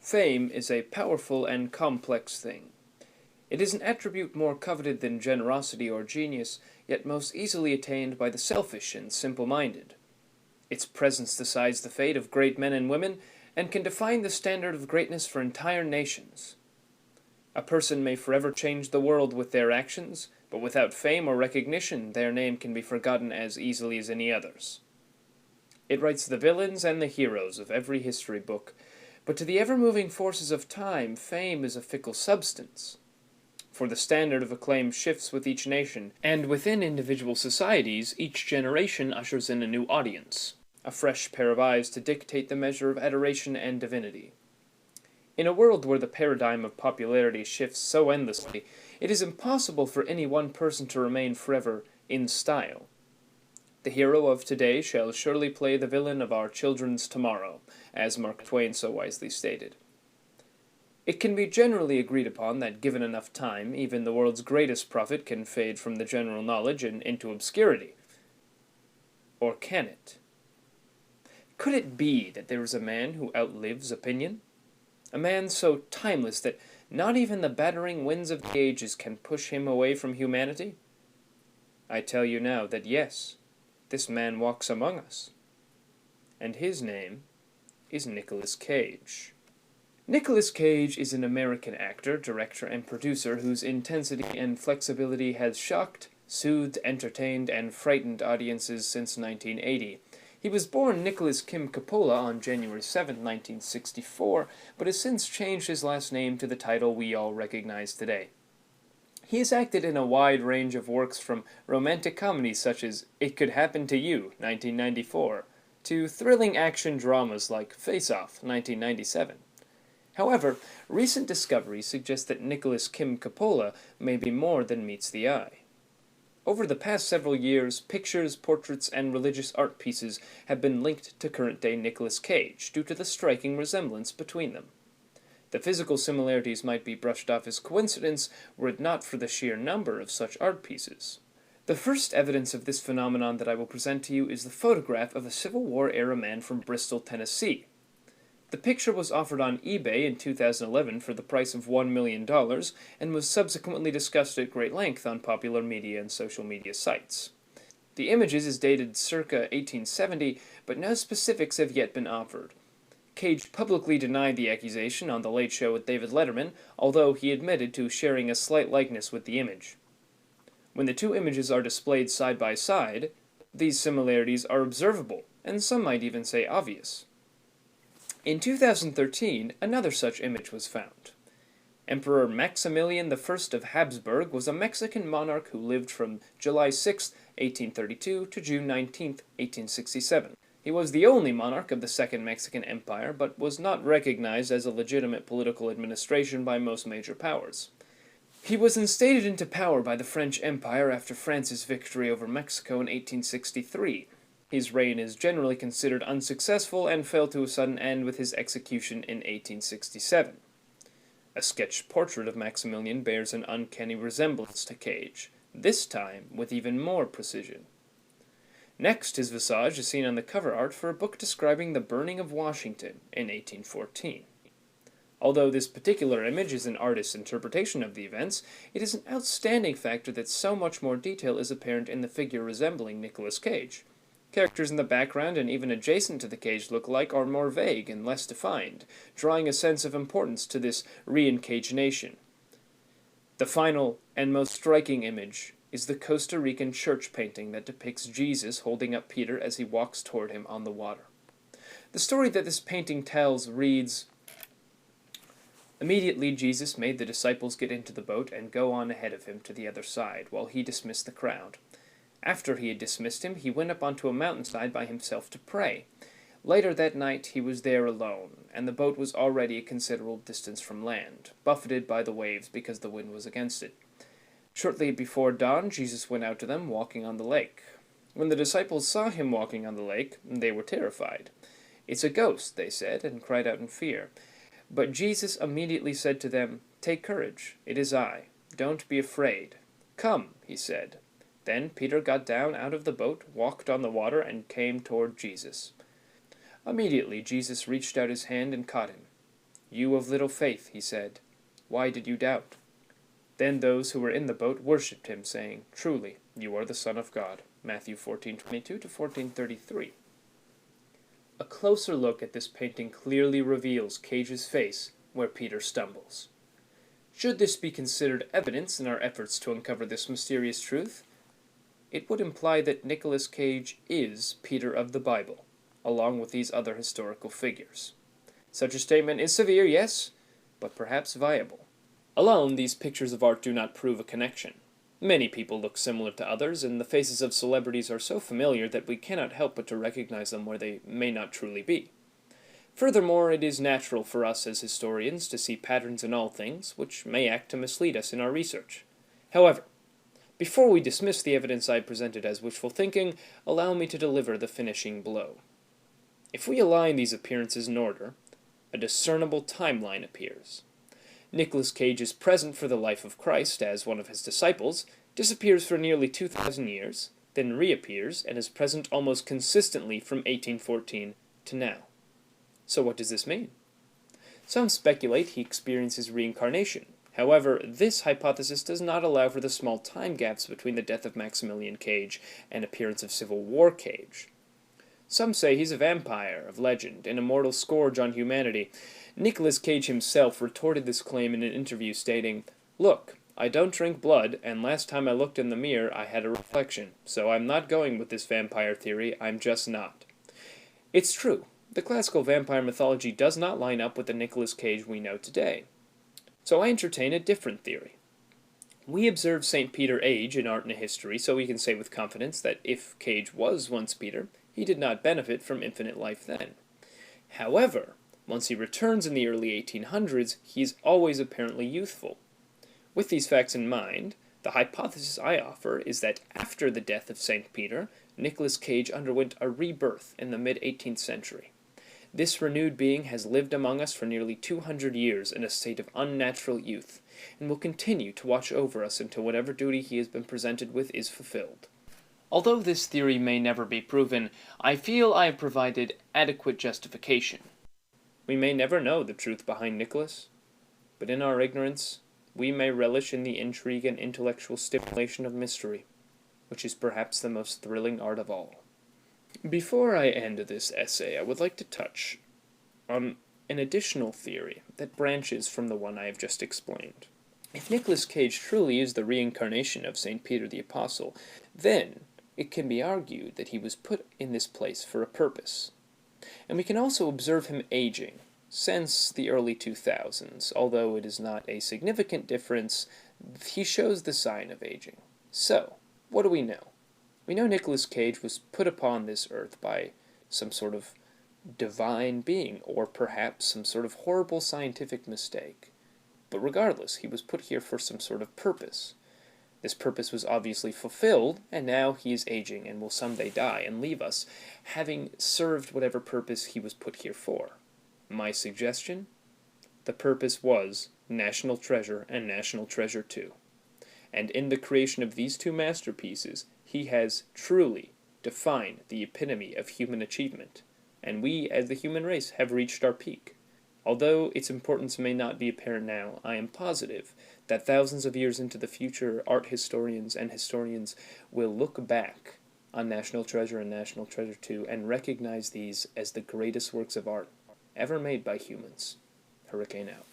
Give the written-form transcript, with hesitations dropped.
Fame is a powerful and complex thing. It is an attribute more coveted than generosity or genius, yet most easily attained by the selfish and simple-minded. Its presence decides the fate of great men and women, and can define the standard of greatness for entire nations. A person may forever change the world with their actions, but without fame or recognition, their name can be forgotten as easily as any other's. It writes the villains and the heroes of every history book, but to the ever-moving forces of time, fame is a fickle substance. For the standard of acclaim shifts with each nation, and within individual societies, each generation ushers in a new audience, a fresh pair of eyes to dictate the measure of adoration and divinity. In a world where the paradigm of popularity shifts so endlessly, it is impossible for any one person to remain forever in style. The hero of today shall surely play the villain of our children's tomorrow, as Mark Twain so wisely stated. It can be generally agreed upon that given enough time, even the world's greatest prophet can fade from the general knowledge and into obscurity. Or can it? Could it be that there is a man who outlives opinion? A man so timeless that not even the battering winds of the ages can push him away from humanity? I tell you now that yes, this man walks among us. And his name is Nicolas Cage. Nicolas Cage is an American actor, director, and producer whose intensity and flexibility has shocked, soothed, entertained, and frightened audiences since 1980. He was born Nicholas Kim Coppola on January 7, 1964, but has since changed his last name to the title we all recognize today. He has acted in a wide range of works from romantic comedies such as It Could Happen to You, 1994, to thrilling action dramas like Face Off, 1997. However, recent discoveries suggest that Nicholas Kim Coppola may be more than meets the eye. Over the past several years, pictures, portraits, and religious art pieces have been linked to current-day Nicolas Cage due to the striking resemblance between them. The physical similarities might be brushed off as coincidence were it not for the sheer number of such art pieces. The first evidence of this phenomenon that I will present to you is the photograph of a Civil War-era man from Bristol, Tennessee. The picture was offered on eBay in 2011 for the price of $1 million and was subsequently discussed at great length on popular media and social media sites. The images is dated circa 1870, but no specifics have yet been offered. Cage publicly denied the accusation on The Late Show with David Letterman, although he admitted to sharing a slight likeness with the image. When the two images are displayed side by side, these similarities are observable, and some might even say obvious. In 2013, another such image was found. Emperor Maximilian I of Habsburg was a Mexican monarch who lived from July 6, 1832 to June 19, 1867. He was the only monarch of the Second Mexican Empire, but was not recognized as a legitimate political administration by most major powers. He was instated into power by the French Empire after France's victory over Mexico in 1863. His reign is generally considered unsuccessful and fell to a sudden end with his execution in 1867. A sketched portrait of Maximilian bears an uncanny resemblance to Cage, this time with even more precision. Next, his visage is seen on the cover art for a book describing the burning of Washington in 1814. Although this particular image is an artist's interpretation of the events, it is an outstanding factor that so much more detail is apparent in the figure resembling Nicolas Cage. Characters in the background and even adjacent to the Cage look-alike are more vague and less defined, drawing a sense of importance to this re-encagenation. The final and most striking image is the Costa Rican church painting that depicts Jesus holding up Peter as he walks toward him on the water. The story that this painting tells reads, "Immediately Jesus made the disciples get into the boat and go on ahead of him to the other side, while he dismissed the crowd. After he had dismissed him, he went up onto a mountainside by himself to pray. Later that night he was there alone, and the boat was already a considerable distance from land, buffeted by the waves because the wind was against it. Shortly before dawn, Jesus went out to them, walking on the lake. When the disciples saw him walking on the lake, they were terrified. 'It's a ghost,' they said, and cried out in fear. But Jesus immediately said to them, 'Take courage, it is I. Don't be afraid. Come,' he said. Then Peter got down out of the boat, walked on the water, and came toward Jesus. Immediately Jesus reached out his hand and caught him. "You of little faith," he said, "why did you doubt?" Then those who were in the boat worshipped him, saying, "Truly, you are the Son of God." Matthew 14:22 to 14:33. A closer look at this painting clearly reveals Cage's face where Peter stumbles. Should this be considered evidence in our efforts to uncover this mysterious truth, it would imply that Nicolas Cage is Peter of the Bible, along with these other historical figures. Such a statement is severe, yes, but perhaps viable. Alone, these pictures of art do not prove a connection. Many people look similar to others, and the faces of celebrities are so familiar that we cannot help but to recognize them where they may not truly be. Furthermore, it is natural for us as historians to see patterns in all things, which may act to mislead us in our research. However, before we dismiss the evidence I presented as wishful thinking, allow me to deliver the finishing blow. If we align these appearances in order, a discernible timeline appears. Nicolas Cage is present for the life of Christ as one of his disciples, disappears for nearly 2,000 years, then reappears and is present almost consistently from 1814 to now. So what does this mean? Some speculate he experiences reincarnation. However, this hypothesis does not allow for the small time gaps between the death of Maximilian Cage and appearance of Civil War Cage. Some say he's a vampire of legend, an immortal scourge on humanity. Nicolas Cage himself retorted this claim in an interview stating, "Look, I don't drink blood, and last time I looked in the mirror I had a reflection, so I'm not going with this vampire theory, I'm just not." It's true, the classical vampire mythology does not line up with the Nicolas Cage we know today. So I entertain a different theory. We observe St. Peter age in art and history, so we can say with confidence that if Cage was once Peter, he did not benefit from infinite life then. However, once he returns in the early 1800s, he is always apparently youthful. With these facts in mind, the hypothesis I offer is that after the death of St. Peter, Nicolas Cage underwent a rebirth in the mid-18th century. This renewed being has lived among us for nearly 200 years in a state of unnatural youth, and will continue to watch over us until whatever duty he has been presented with is fulfilled. Although this theory may never be proven, I feel I have provided adequate justification. We may never know the truth behind Nicholas, but in our ignorance, we may relish in the intrigue and intellectual stimulation of mystery, which is perhaps the most thrilling art of all. Before I end this essay, I would like to touch on an additional theory that branches from the one I have just explained. If Nicolas Cage truly is the reincarnation of St. Peter the Apostle, then it can be argued that he was put in this place for a purpose. And we can also observe him aging since the early 2000s. Although it is not a significant difference, he shows the sign of aging. So, what do we know? We know Nicolas Cage was put upon this earth by some sort of divine being, or perhaps some sort of horrible scientific mistake. But regardless, he was put here for some sort of purpose. This purpose was obviously fulfilled, and now he is aging and will someday die and leave us, having served whatever purpose he was put here for. My suggestion? The purpose was National Treasure and National Treasure 2. And in the creation of these two masterpieces, he has truly defined the epitome of human achievement, and we, as the human race, have reached our peak. Although its importance may not be apparent now, I am positive that thousands of years into the future, art historians and historians will look back on National Treasure and National Treasure 2 and recognize these as the greatest works of art ever made by humans. Hurricane out.